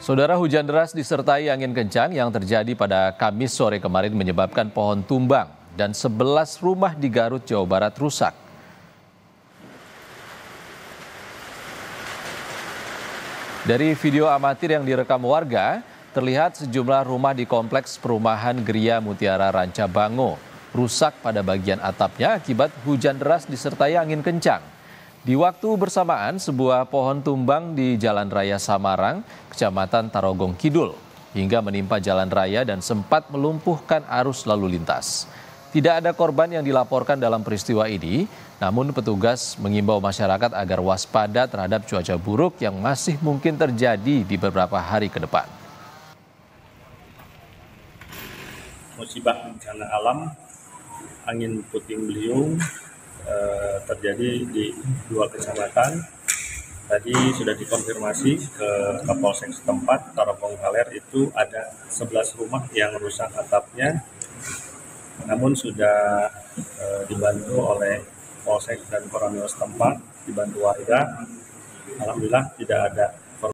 Saudara, hujan deras disertai angin kencang yang terjadi pada Kamis sore kemarin menyebabkan pohon tumbang dan 11 rumah di Garut, Jawa Barat rusak. Dari video amatir yang direkam warga, terlihat sejumlah rumah di kompleks perumahan Gria Mutiara Ranca Bango rusak pada bagian atapnya akibat hujan deras disertai angin kencang. Di waktu bersamaan, sebuah pohon tumbang di Jalan Raya Samarang, Kecamatan Tarogong Kidul, hingga menimpa jalan raya dan sempat melumpuhkan arus lalu lintas. Tidak ada korban yang dilaporkan dalam peristiwa ini, namun petugas mengimbau masyarakat agar waspada terhadap cuaca buruk yang masih mungkin terjadi di beberapa hari ke depan. Musibah bencana alam, angin puting beliung, terjadi di 2 kecamatan. Tadi sudah dikonfirmasi ke Kapolsek setempat, Tarogong Haler, itu ada 11 rumah yang rusak atapnya. Namun sudah dibantu oleh Polsek dan Koramil setempat, dibantu warga. Alhamdulillah tidak ada